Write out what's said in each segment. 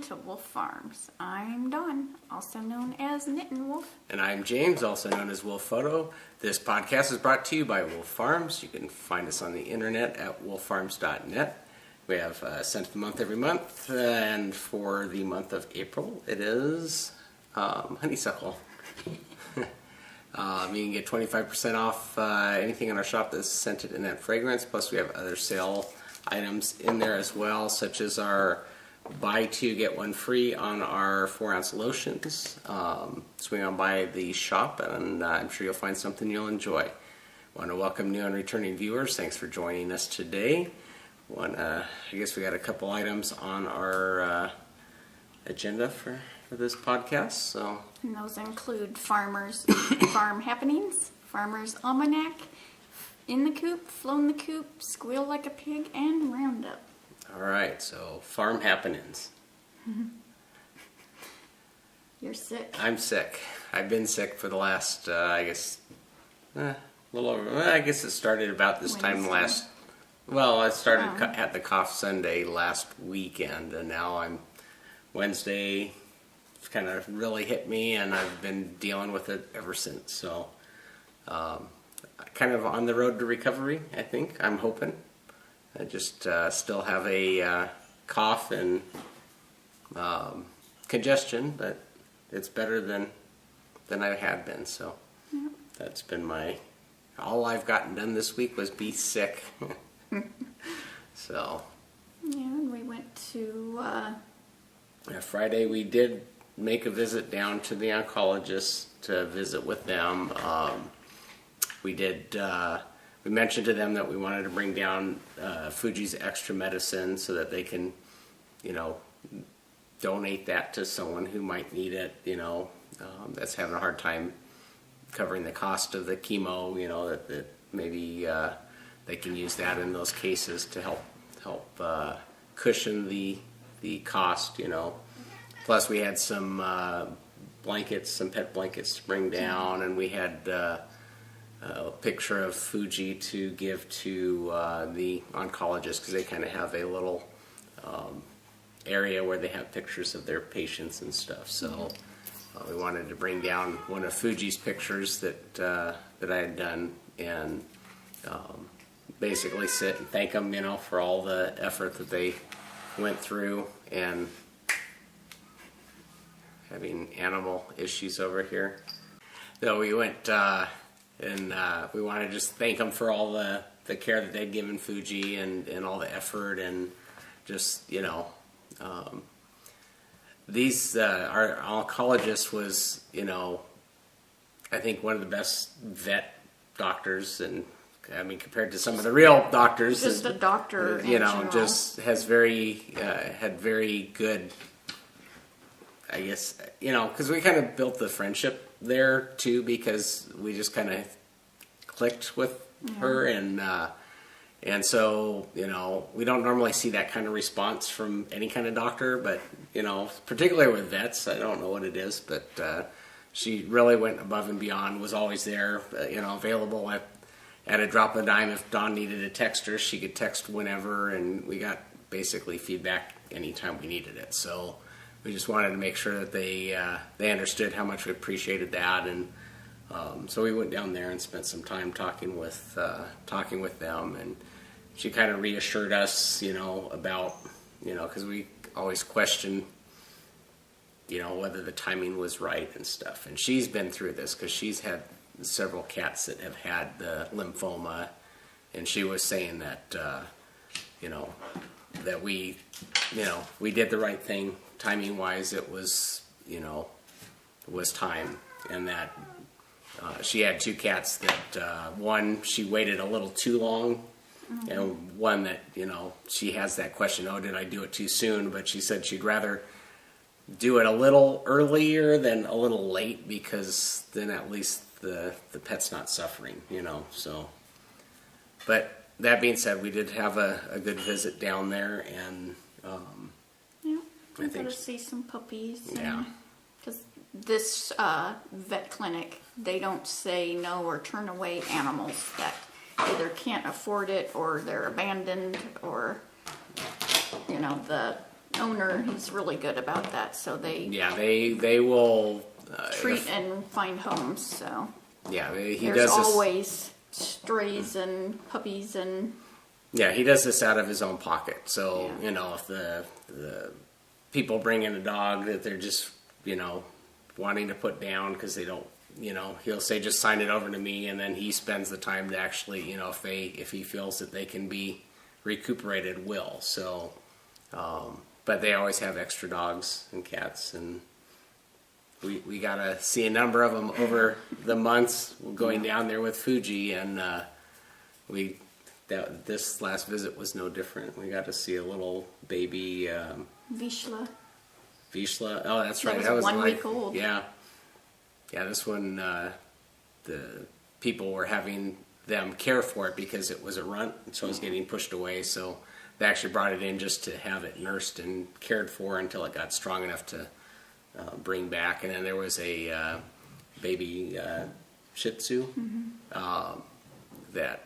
to Wolf Farms. I'm Dawn, also known as Knittin' Wolf. And I'm James, also known as Wolf Photo. This podcast is brought to you by Wolf Farms. You can find us on the internet at wolffarms.net. We have scent of the month every month, and for the month of April, it is honeysuckle. You can get 25% off anything in our shop that's scented in that fragrance. Plus, we have other sale items in there as well, such as our buy two get one free on our 4-ounce lotions. Swing on by the shop, and I'm sure you'll find something you'll enjoy. Want to welcome new and returning viewers. Thanks for joining us today. I guess we got a couple items on our agenda for this podcast. So, And those include Farmers Farm Happenings, Farmers Almanac, In the Coop, Flown the Coop, Squeal Like a Pig, and Roundup. all right, so farm happenings. You're sick. I'm sick. I've been sick for the last, I guess, a little over. Well, I guess it started about this time Wednesday. I started at the cough Sunday last weekend, and now I'm Wednesday. It's kind of really hit me, and I've been dealing with it ever since. So, kind of on the road to recovery, I think. I'm hoping. I just still have a cough and congestion, but it's better than I had been. So that's been all I've gotten done this week was be sick. So Yeah, and we went to Friday we did make a visit down to the oncologist to visit with them. We did. We mentioned to them that we wanted to bring down Fuji's extra medicine so that they can, donate that to someone who might need it. That's having a hard time covering the cost of the chemo. That maybe they can use that in those cases to help cushion the cost. Plus, we had some blankets, some pet blankets to bring down, and we had a picture of Fuji to give to the oncologist because they kind of have a little area where they have pictures of their patients and stuff. So we wanted to bring down one of Fuji's pictures that I had done and basically sit and thank them, for all the effort that they went through and having animal issues over here. So we went and we want to just thank them for all the care that they'd given Fuji and all the effort and just, our oncologist was, I think one of the best vet doctors, and I mean, compared to some of the real doctors. just a doctor in general. Just has had very good, I guess, because we kind of built the friendship there too, because we just kind of clicked with her, and so we don't normally see that kind of response from any kind of doctor, but particularly with vets, I don't know what it is, but she really went above and beyond, was always there, available at a drop of a dime. If Dawn needed to text her, she could text whenever, and we got basically feedback anytime we needed it. So we just wanted to make sure that they understood how much we appreciated that, and so we went down there and spent some time talking with them, and she kind of reassured us, about, because we always question, whether the timing was right and stuff. And she's been through this because she's had several cats that have had the lymphoma, and she was saying that, that we did the right thing. Timing wise, it was, was time, and that she had 2 cats that one, she waited a little too long, and one that, she has that question, did I do it too soon? But she said she'd rather do it a little earlier than a little late, because then at least the pet's not suffering, so. But that being said, we did have a good visit down there, and I think to see some puppies. Yeah. Because this vet clinic, they don't say no or turn away animals that either can't afford it or they're abandoned or, the owner, he's really good about that. So they Yeah, they will treat and find homes. So yeah, he there's does this. always strays and puppies and Yeah, he does this out of his own pocket. So, Yeah. you know, if the people bring in a dog that they're just, you know, wanting to put down because they don't, you know, he'll say, just sign it over to me. And then he spends the time to actually, you know, if he feels that they can be recuperated, will. So, but they always have extra dogs and cats. And we got to see a number of them over the months going down there with Fuji. And this last visit was no different. We got to see a little baby Vishla. Vishla. Oh, that's right. That was 1 week old. Yeah. Yeah, this one, the people were having them care for it because it was a runt, and so it was getting pushed away. So they actually brought it in just to have it nursed and cared for until it got strong enough to bring back. And then there was a baby Shih Tzu that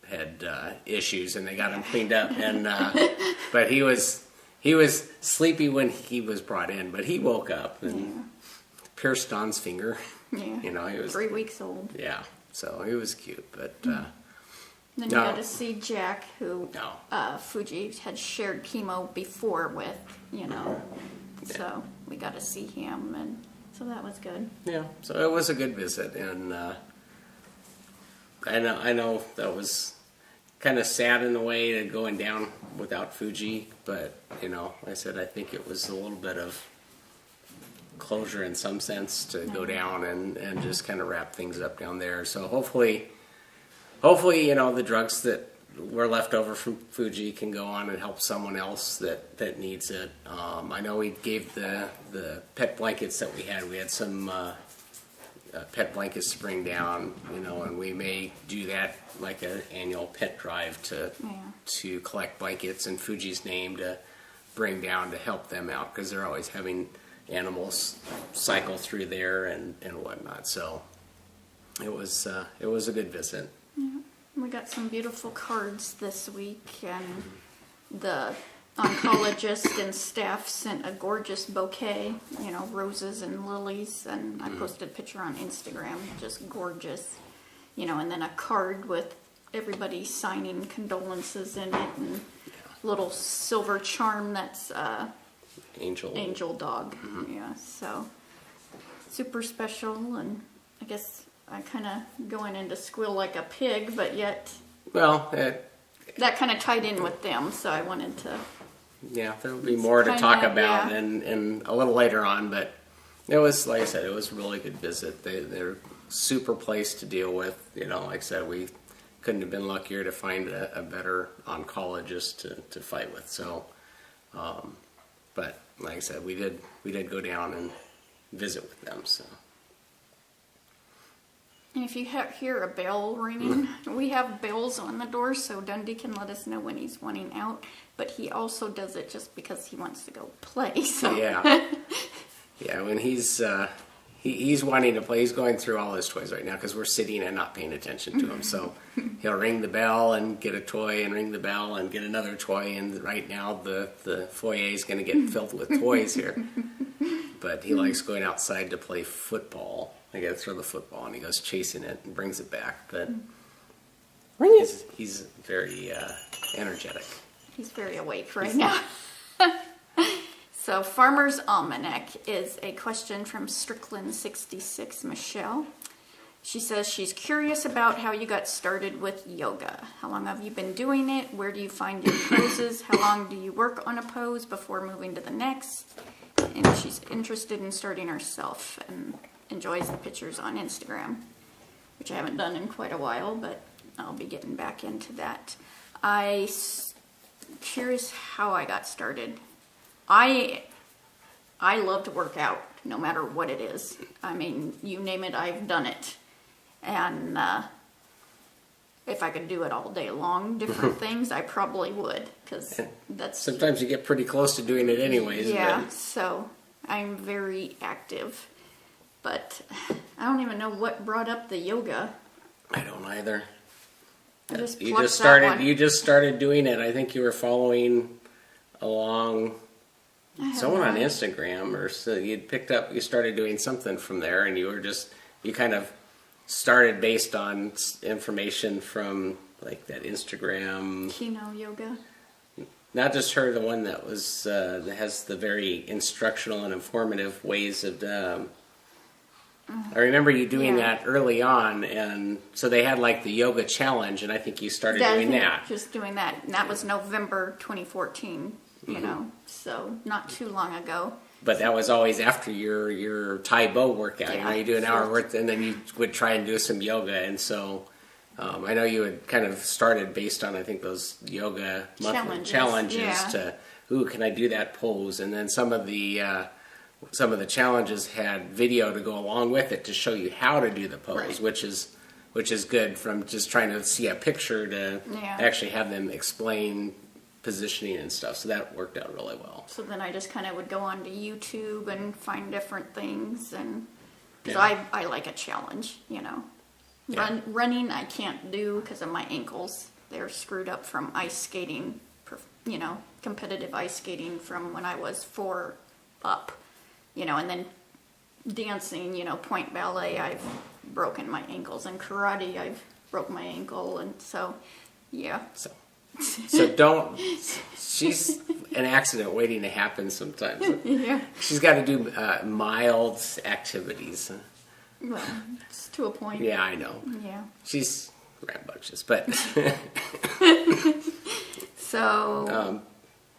had issues, and they got him cleaned up. And but he was sleepy when he was brought in, but he woke up and pierced Don's finger. Yeah. You know, he was 3 weeks old. Yeah, so he was cute, but Then you No. got to see Jack, who No. Fuji had shared chemo before with, you know. So we got to see him, and so that was good. yeah, so it was a good visit, and I know that was kind of sad in a way to going down without Fuji, but you know, like I said, I think it was a little bit of closure in some sense to go down and just kind of wrap things up down there. So hopefully, you know, the drugs that were left over from Fuji can go on and help someone else that needs it. I know we gave the pet blankets that we had. We had some pet blankets to bring down, you know, and we may do that like an annual pet drive to collect blankets in Fuji's name to bring down to help them out, because they're always having animals cycle through there and whatnot. So it was a good visit. We got some beautiful cards this week, and the oncologist and staff sent a gorgeous bouquet, you know, roses and lilies, and I posted a picture on Instagram, just gorgeous, you know, and then a card with everybody signing condolences in it, and little silver charm that's angel dog. Yeah, so super special. And I guess I kind of going into Squeal like a pig, but yet Well, that kind of tied in with them, so I wanted to. yeah, there will be more to talk about yeah. and a little later on, but it was, like I said, it was a really good visit. They're super place to deal with. You know, like I said, we couldn't have been luckier to find a better oncologist to fight with. So, but like I said, we did go down and visit with them. So. And if you hear a bell ringing, we have bells on the door, so Dundee can let us know when he's wanting out. But he also does it just because he wants to go play. So Yeah, yeah. When he's wanting to play, he's going through all his toys right now because we're sitting and not paying attention to him. So he'll ring the bell and get a toy, and ring the bell and get another toy. And right now the foyer is going to get filled with toys here. But he likes going outside to play football. I got to throw the football, and he goes chasing it and brings it back. But he's very energetic. he's very awake right now. So Farmer's Almanac is a question from Strickland66 Michelle. She says she's curious about how you got started with yoga. How long have you been doing it? Where do you find your poses? How long do you work on a pose before moving to the next? And she's interested in starting herself and enjoys the pictures on Instagram, which I haven't done in quite a while, but I'll be getting back into that. Curious how I got started. I love to work out, no matter what it is. I mean, you name it, I've done it. And if I could do it all day long, different things, I probably would, because that's... Sometimes you get pretty close to doing it anyways. Yeah, but... so I'm very active. But I don't even know what brought up the yoga. I don't either. I just You plucked just that started. one. You just started doing it. I think you were following along someone on Instagram, or so you started doing something from there, and you kind of started based on information from like that Instagram. Kino yoga. Not just her, the one that was that has the very instructional and informative ways of. I remember you doing that early on, and so they had like the yoga challenge, and I think you started doing that. Just doing that, and that was November 2014. You know, so not too long ago. But that was always after your Tai Bo workout. Yeah. You do an hour worth, and then you would try and do some yoga, and so. I know you had kind of started based on, I think, those yoga monthly challenges to, can I do that pose? And then some of the challenges had video to go along with it to show you how to do the pose, which is good from just trying to see a picture to actually have them explain positioning and stuff. So that worked out really well. So then I just kind of would go onto YouTube and find different things, and because I like a challenge, you know. Running I can't do because of my ankles. They're screwed up from ice skating, you know, competitive ice skating from when I was 4 up, you know, and then dancing, you know, point ballet, I've broken my ankles, and karate, I've broke my ankle, and so, So don't, she's an accident waiting to happen sometimes. She's got to do mild activities. Well, it's to a point. Yeah, I know. Yeah. She's rambunctious, but... So,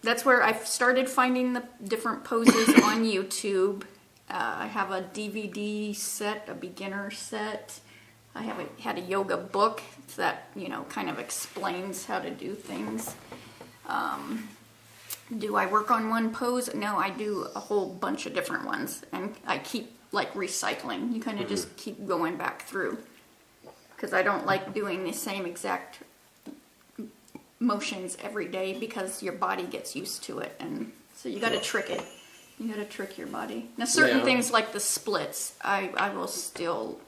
that's where I've started finding the different poses on YouTube. I have a DVD set, a beginner set. I had a yoga book that, you know, kind of explains how to do things. Do I work on one pose? No, I do a whole bunch of different ones, and I keep like recycling. You kind of just keep going back through, because I don't like doing the same exact motions every day, because your body gets used to it, and so you got to trick it. You got to trick your body. Now certain things like the splits, I will still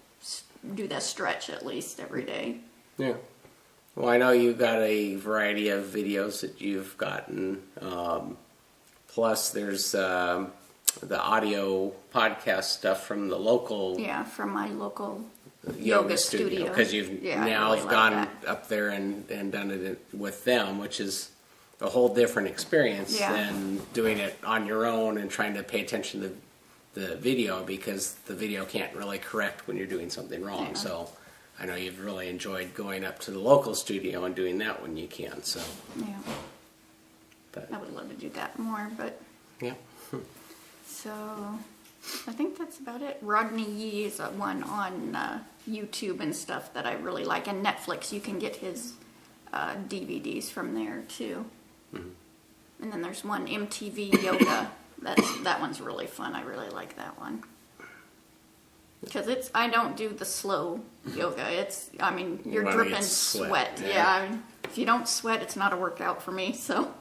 do that stretch at least every day. Yeah. Well, I know you've got a variety of videos that you've gotten. Plus, there's the audio podcast stuff from the local. Yeah, from my local yoga studio. Because you've now really gone up there and done it with them, which is a whole different experience than doing it on your own and trying to pay attention to the video, because the video can't really correct when you're doing something wrong. So I know you've really enjoyed going up to the local studio and doing that when you can. So but I would love to do that more, but so I think that's about it. Rodney Yee is one on YouTube and stuff that I really like, and Netflix. You can get his DVDs from there too. And then there's one, MTV Yoga. That one's really fun. I really like that one. Because I don't do the slow yoga. You're dripping sweat. If you don't sweat, it's not a workout for me. So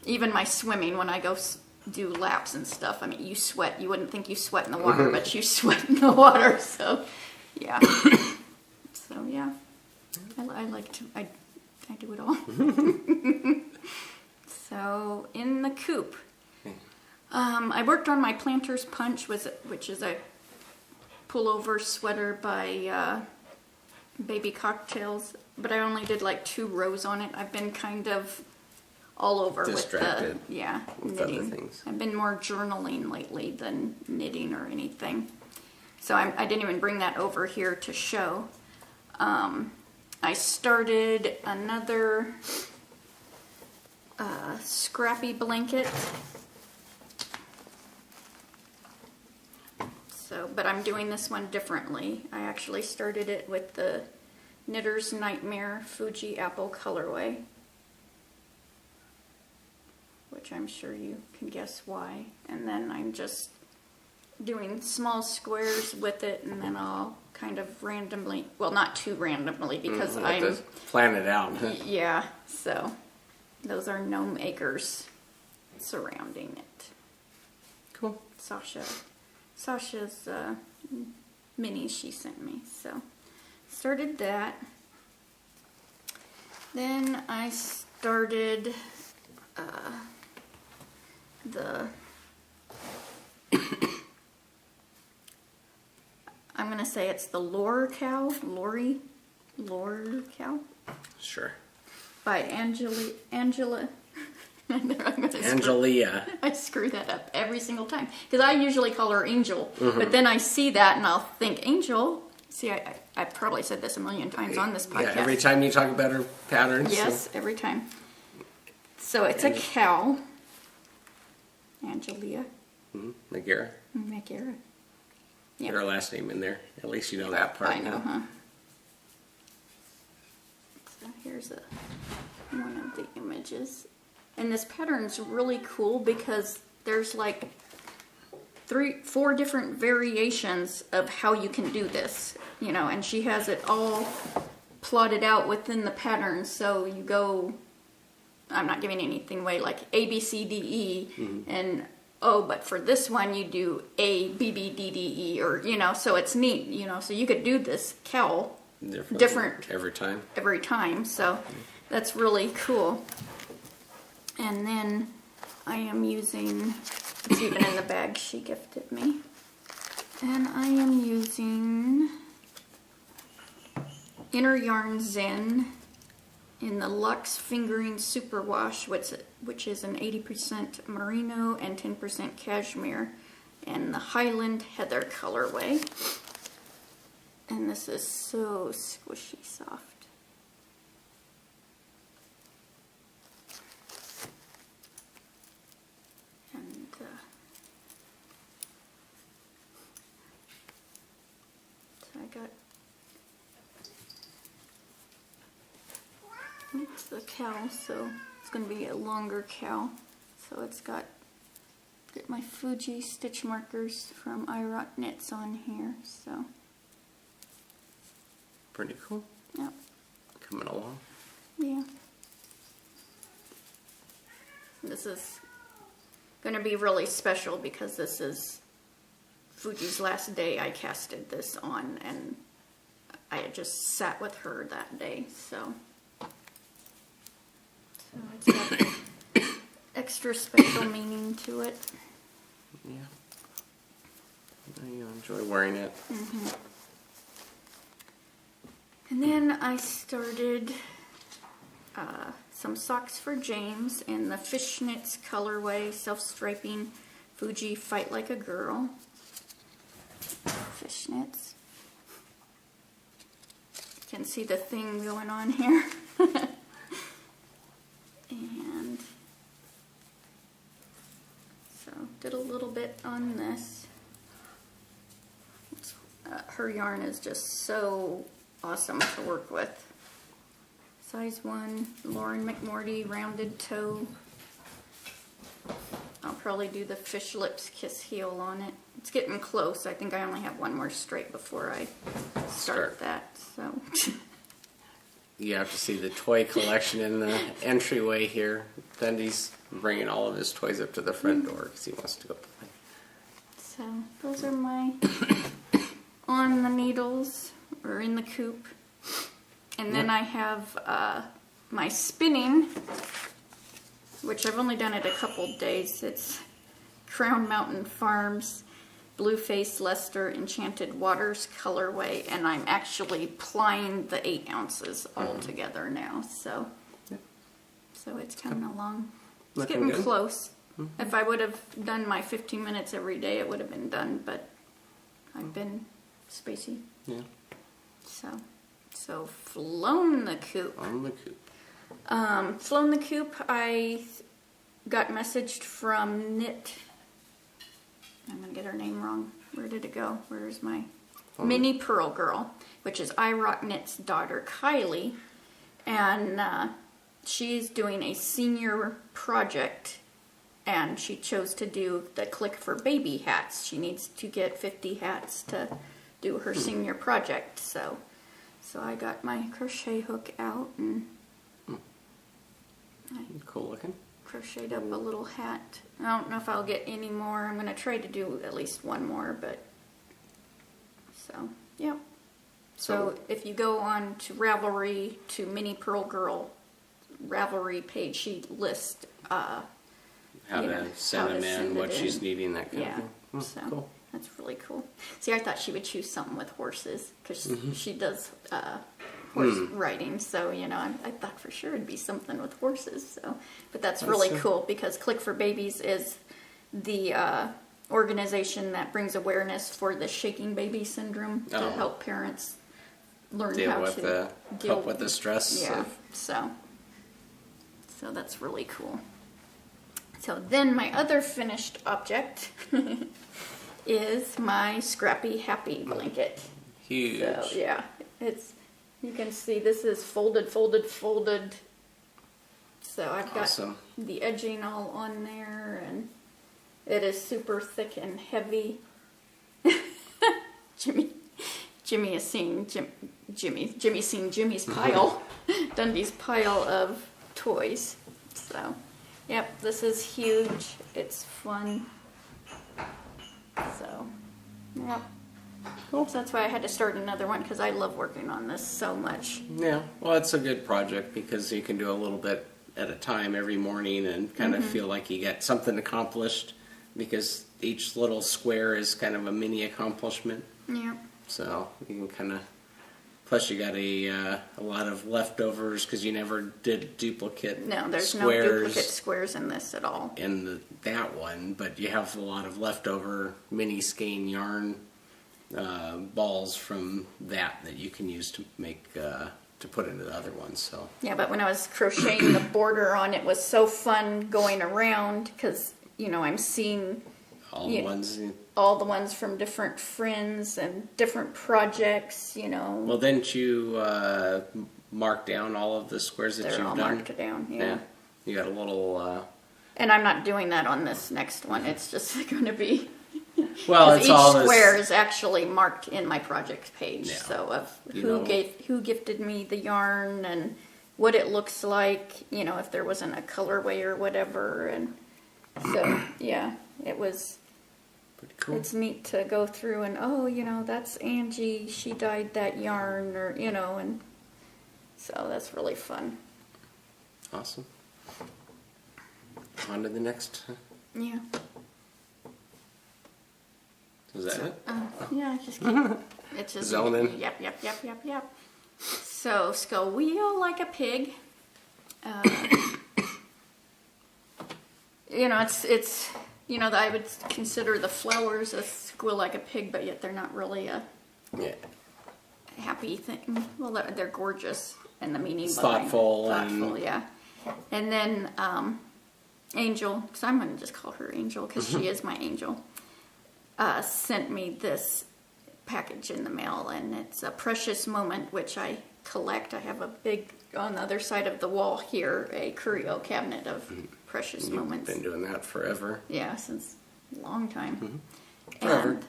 even my swimming, when I go do laps and stuff, you sweat. You wouldn't think you sweat in the water, but you sweat in the water. So I like to. I do it all. So in the Coop, I worked on my Planter's Punch, which is a pullover sweater by Baby Cocktails, but I only did like 2 rows on it. I've been kind of all over distracted with knitting. Other things. I've been more journaling lately than knitting or anything. So I didn't even bring that over here to show. I started another Scrappy Blanket. But I'm doing this one differently. I actually started it with the Knitter's Nightmare Fuji Apple colorway, which I'm sure you can guess why. And then I'm just doing small squares with it, and then I'll kind of randomly, well, not too randomly, because I'm plan it out. Yeah, so those are gnome acres surrounding it. Cool. Sasha's minis she sent me, so started that. Then I started the, I'm going to say it's the Lore Cowl, Lore Cowl, Sure. by Angela. Angelia. I screw that up every single time because I usually call her Angel, but then I see that and I'll think Angel. See, I probably said this a million times on this podcast. Yeah, every time you talk about her patterns. Yes, every time. So it's a cowl. Angelia Megara. Megara. Get her last name in there. At least you know that part. I know, huh? So here's one of the images. And this pattern's really cool because there's like 4 different variations of how you can do this, you know, and she has it all plotted out within the pattern. So you go, I'm not giving anything away, like A, B, C, D, E, and but for this one you do A, B, B, D, D, E, or, you know, so it's neat, you know, so you could do this cowl different every time. So that's really cool. And then I am using, it's even in the bag she gifted me, and I am using Inner Yarn Zen in the Luxe Fingering Superwash, which is an 80% merino and 10% cashmere, and the Highland Heather colorway. And this is so squishy soft. And so I got the cowl, so it's going to be a longer cowl. So it's got my Fuji stitch markers from iRock Knits on here. So pretty cool. Yep. Coming along. Yeah. This is going to be really special because this is Fuji's last day I casted this on, and I had just sat with her that day, so it's got extra special meaning to it. Yeah. You enjoy wearing it. And then I started some socks for James in the Fishnets colorway, self-striping Fuji Fight Like a Girl. Fishnets. You can see the thing going on here. And so did a little bit on this. Her yarn is just so awesome to work with. Size 1, Lauren McMorty rounded toe. I'll probably do the Fish Lips Kiss heel on it. It's getting close. I think I only have one more straight before I start that. So you have to see the toy collection in the entryway here. Bendy's bringing all of his toys up to the front door because he wants to go play. So those are my on the needles, or in the coop. And then I have my spinning, which I've only done it a couple days. It's Crown Mountain Farms Blueface Leicester Enchanted Waters colorway, and I'm actually plying the 8 ounces all together now. So it's coming along. It's Looking getting good. close. If I would have done my 15 minutes every day, it would have been done, but I've been spacey. Yeah. So flown the coop. On the coop. Flown the coop, I got messaged from Knit. I'm going to get her name wrong. Where did it go? Where's my... Mini Pearl Girl, which is iRock Knit's daughter, Kylie. And she's doing a senior project, and she chose to do the Click for Baby hats. She needs to get 50 hats to do her senior project. So I got my crochet hook out and Cool looking. crocheted up a little hat. I don't know if I'll get any more. I'm going to try to do at least one more, but so, yeah. So if you go on to Ravelry, to Mini Pearl Girl Ravelry page, she lists how you to know, send how to them in, send what it she's in. needing, that kind of Yeah, thing. Oh, so cool. that's really cool. See, I thought she would choose something with horses because she does horse riding. So you know, I thought for sure it'd be something with horses. So, but that's really cool because Click for Babies is the organization that brings awareness for the shaking baby syndrome to help parents learn how to deal with the stress. Yeah, so that's really cool. So then my other finished object is my Scrappy Happy Blanket. Huge. So yeah, you can see this is folded. So I've got the edging all on there, and it is super thick and heavy. Jimmy has seen Jimmy's seen Jimmy's pile, Dundee's pile of toys. So, yep, this is huge. It's fun. So, yep. Cool. So that's why I had to start another one because I love working on this so much. Yeah, well, it's a good project because you can do a little bit at a time every morning and kind of feel like you get something accomplished because each little square is kind of a mini accomplishment. Yeah. So you can kind of, plus you got a lot of leftovers because you never did duplicate. No, there's no duplicate squares in this at all. In that one, but you have a lot of leftover mini skein yarn balls from that you can use to make to put into the other ones. So yeah, but when I was crocheting the border on, it was so fun going around because you know I'm seeing all the ones from different friends and different projects. You know. Well, didn't you mark down all of the squares that you've done? They're all marked down. Yeah. You got a little. And I'm not doing that on this next one. It's just going to be. Well, it's each all square is actually marked in my project page. Yeah. So of who gifted me the yarn and what it looks like, you know, if there wasn't a colorway or whatever. And so, yeah, it was pretty cool. It's neat to go through and, oh, you know, that's Angie. She dyed that yarn or, you know, and so that's really fun. Awesome. On to the next. Yeah. Is that it? Yeah, just it's just zoning. Yep. So Squeal like a pig. You know, it's you know, I would consider the flowers a squeal like a pig, but yet they're not really a happy thing. Well, they're gorgeous, and the meaning it's behind thoughtful, yeah. And then Angel, because I'm going to just call her Angel because she is my angel. Sent me this package in the mail, and it's a precious moment which I collect. I have a big, on the other side of the wall here, a curio cabinet of precious moments. Been doing that forever. Yeah, since a long time. Forever.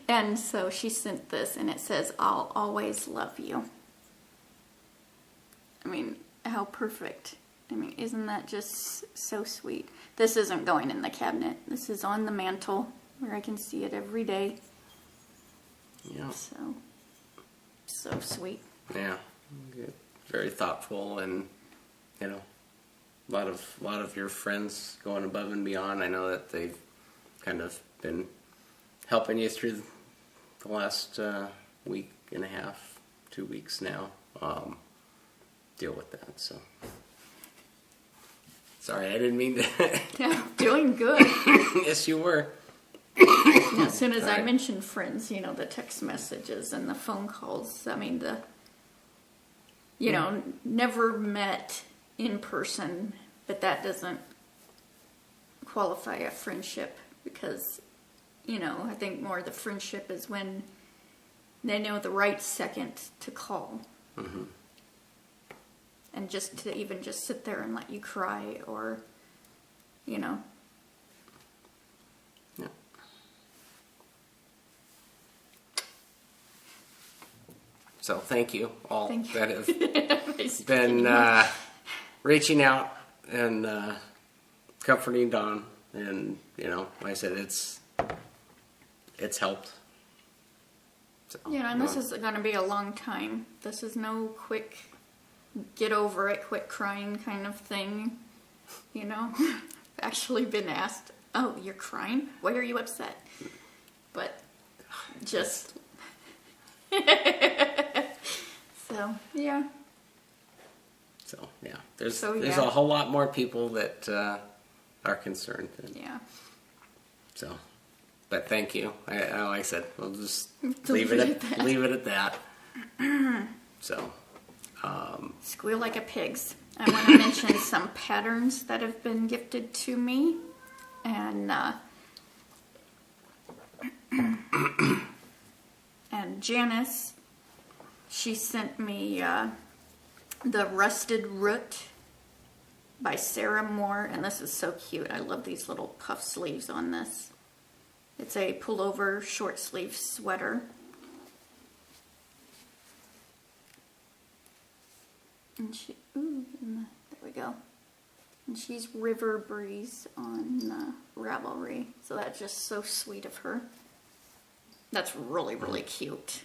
And so she sent this, and it says, "I'll always love you." I mean, how perfect. I mean, isn't that just so sweet? This isn't going in the cabinet. This is on the mantle where I can see it every day. Yeah. So sweet. Yeah. Good. Very thoughtful, and you know, a lot of your friends going above and beyond. I know that they've kind of been helping you through the last week and a half, 2 weeks now. Deal with that. So. Sorry, I didn't mean to. Yeah, doing good. Yes, you were. As soon as I mentioned friends, you know, the text messages and the phone calls, I mean, you know, never met in person, but that doesn't qualify a friendship because, you know, I think more the friendship is when they know the right second to call. Mm-hmm. And just to even just sit there and let you cry or, you know. Yeah. So thank you all that have been reaching out and comforting Dawn. And, you know, like I said, it's helped. So, yeah, and this is going to be a long time. This is no quick... get over it, quit crying kind of thing. you know. I've actually been asked, "Oh, you're crying? Why are you upset?" But just so yeah. So yeah, there's yeah. a whole lot more people that are concerned. Yeah. So, but thank you. Like I said, we'll just leave it at that. So, Squeal like a pig's. I want to mention some patterns that have been gifted to me, and and Janice, she sent me the Rusted Root by Sarah Moore, and this is so cute. I love these little puff sleeves on this. It's a pullover short sleeve sweater. And there we go. And she's River Breeze on Ravelry. So that's just so sweet of her. That's really, really cute.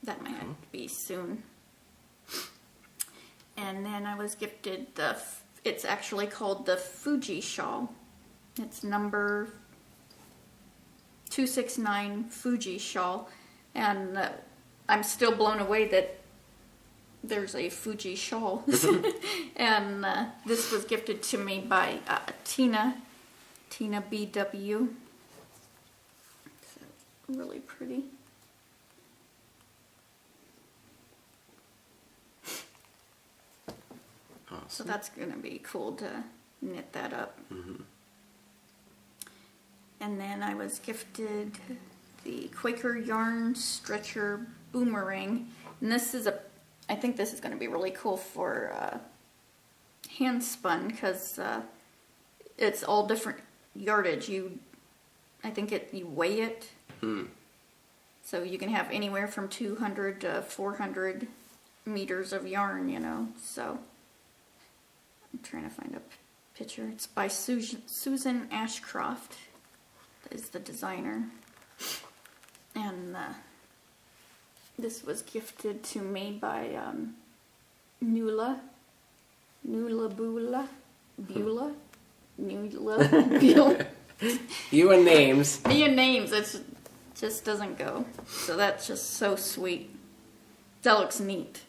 That might have to be soon. And then I was gifted it's actually called the Fuji shawl. It's number 269 Fuji shawl. And I'm still blown away that there's a Fuji shawl. And this was gifted to me by Tina BW. So, really pretty. awesome. So that's going to be cool to knit that up. Mm-hmm. And then I was gifted the Quaker Yarn Stretcher Boomerang. And this is I think this is going to be really cool for hand spun, because it's all different yardage. I think you weigh it. So you can have anywhere from 200 to 400 meters of yarn, you know. So I'm trying to find a picture. It's by Susan Ashcroft is the designer. And this was gifted to me by Nuala Beulah. You and names. Me and names, it just doesn't go. So that's just so sweet. That looks neat.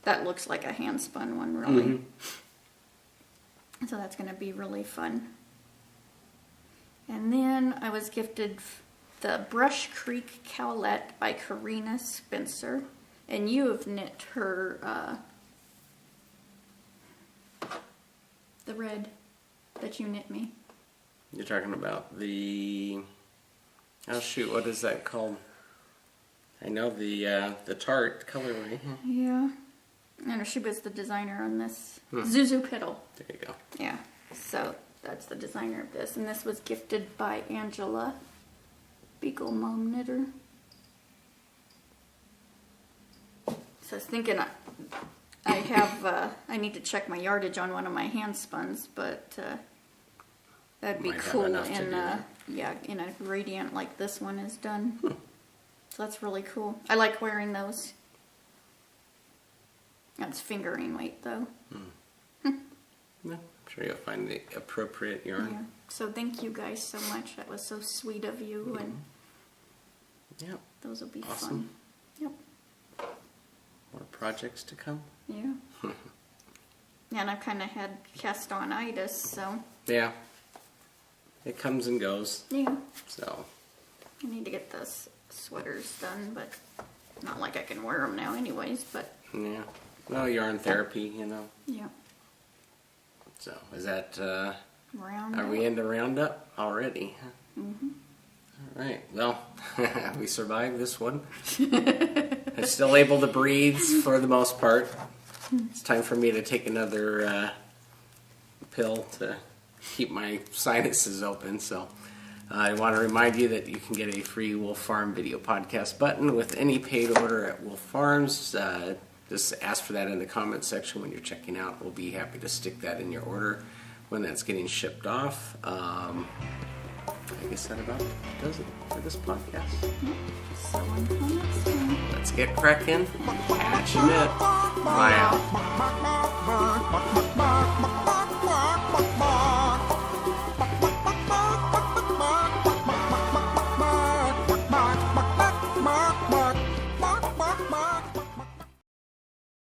That looks like a hand spun one, really. Mm-hmm. So that's going to be really fun. And then I was gifted the Brush Creek Cowlette by Karina Spencer. And you have knit her, the red that you knit me. You're talking about the, oh shoot, what is that called? I know the tart colorway. Yeah. I know she was the designer on this. Zuzu Piddle. There you go. Yeah. So that's the designer of this. And this was gifted by Angela, Beagle Mom Knitter. So I was thinking I need to check my yardage on one of my hand spuns, but that'd be cool in in a gradient like this one is done. So that's really cool. I like wearing those. That's fingering weight though. Yeah, I'm sure you'll find the appropriate yarn. Yeah. So thank you guys so much. That was so sweet of you, and yeah, those will be awesome. fun. Yep. More projects to come. Yeah. Yeah, and I've kind of had cast-on-itis, so. Yeah. It comes and goes. Yeah. So. I need to get those sweaters done, but not like I can wear them now anyways, but. Yeah. Well, yarn therapy, you know. Yeah. So, is that, Roundup. are we into Roundup already? Mm-hmm. All right. Well, we survived this one. I'm still able to breathe for the most part. It's time for me to take another pill to keep my sinuses open. So I want to remind you that you can get a free Wolf Farm video podcast button with any paid order at Wolf Farms. Just ask for that in the comments section when you're checking out. We'll be happy to stick that in your order when that's getting shipped off. I guess that about does it for this podcast. So until next time. Let's get cracking. Patching it. Bye out.